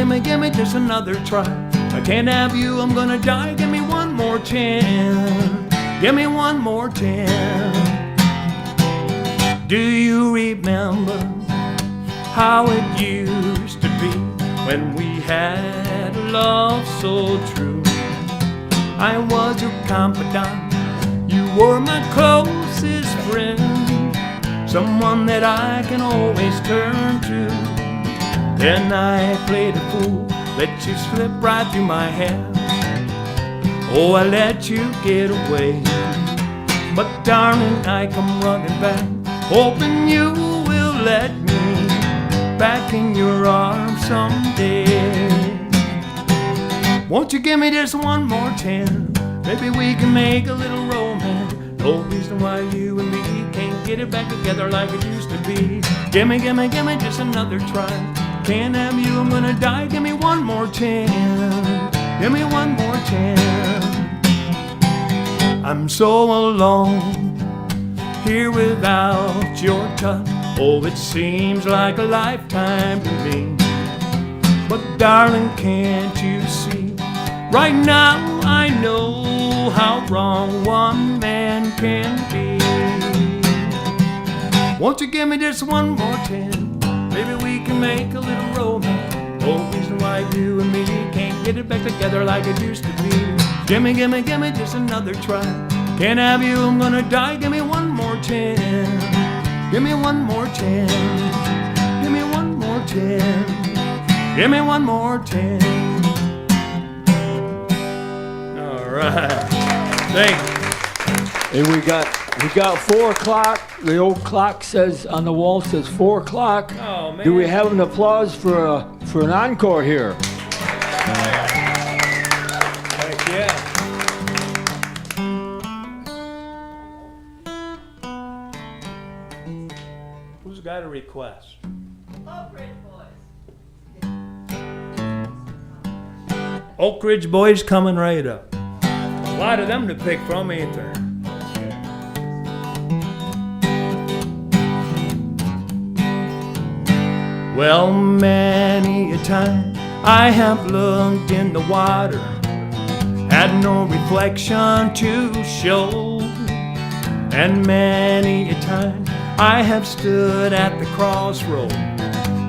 just another try. I can't have you, I'm gonna die. Give me one more chance. Give me one more chance. Do you remember how it used to be when we had love so true? I was your confidant, you were my closest friend, someone that I can always turn to. Then I played a fool, let you slip right through my hands. Oh, I let you get away, but darling, I come running back, hoping you will let me back in your arms someday. Won't you give me just one more chance? Maybe we can make a little romance. No reason why you and me can't get it back together like it used to be. Give me just another try. Can't have you, I'm gonna die. Give me one more chance. Give me one more chance. I'm so alone here without your touch. Oh, it seems like a lifetime to me. But darling, can't you see? Right now I know how wrong one man can be. Won't you give me just one more chance? Maybe we can make a little romance. No reason why you and me can't get it back together like it used to be. Give me just another try. Can't have you, I'm gonna die. Give me one more chance. Give me one more chance. Give me one more chance. Give me one more chance. All right. Thank you. And we got 4 o'clock. The old clock says on the wall says 4 o'clock. Oh, man. Do we have an applause for an encore here? Heck yeah. Who's got a request? Oak Ridge Boys coming right up. A lot of them to pick from, ain't there? Well, many a time I have looked in the water, had no reflection to show. And many a time I have stood at the crossroad,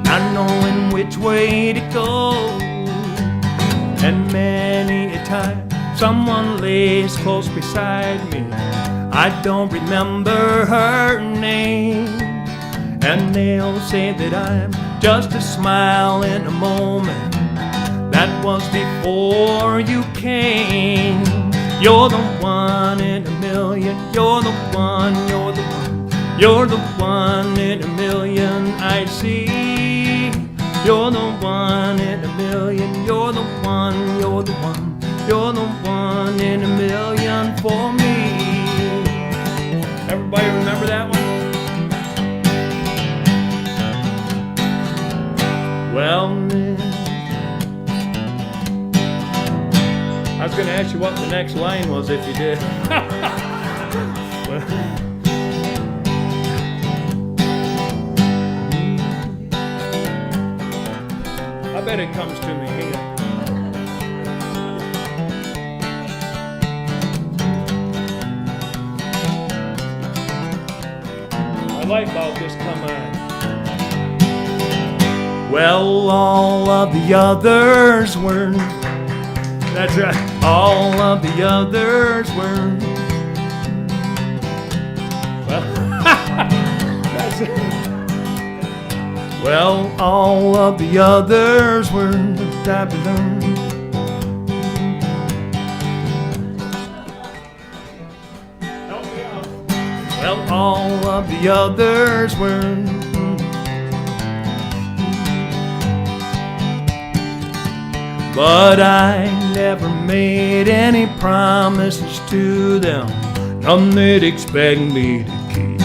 not knowing which way to go. And many a time someone lays close beside me, I don't remember her name. And they'll say that I'm just a smile in a moment. That was before you came. You're the one in a million. You're the one, you're the one. You're the one in a million I see. You're the one in a million. You're the one, you're the one. You're the one in a million for me. Everybody remember that one? Well, I was going to ask you what the next line was if you did. I bet it comes to me here. My light bulb just come on. Well, all of the others were. That's right. All of the others were. Well, that's it. Well, all of the others were. Well, all of the others were. But I never made any promises to them, none they'd expect me to keep.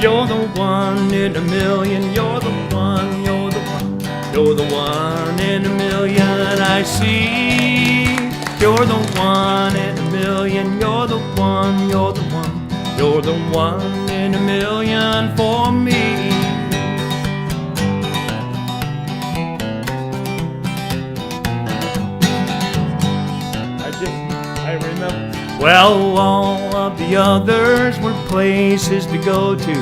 You're the one in a million, you're the one You're the one in a million I see. You're the one in a million. You're the one, you're the one. You're the one in a million for me. I remember. Well, all of the others were places to go to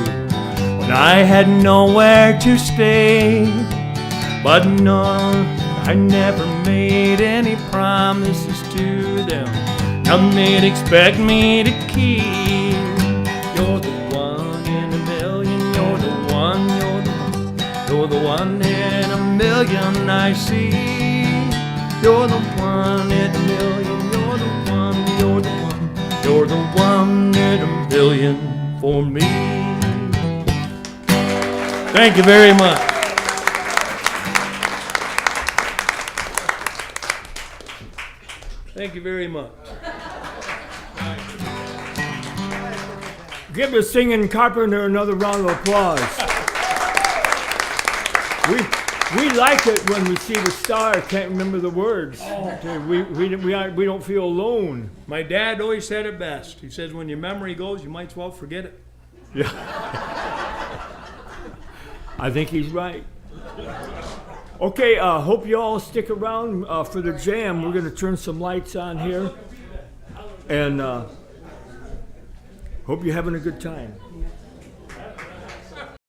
when I had nowhere to stay. But no, I never made any promises to them. Now they'd expect me to keep. You're the one in a million. You're the one, you're the one. You're the one in a million I see. You're the one in a million. You're the one, you're the one. You're the one in a million for me. Thank you very much. Thank you very much. Give the Singing Carpenter another round of applause. We like it when we see the star, can't remember the words. We don't feel alone. My dad always said it best. He says, when your memory goes, you might as well forget it. Yeah. I think he's right. Okay, hope you all stick around for the jam. We're going to turn some lights on here. And hope you're having a good time.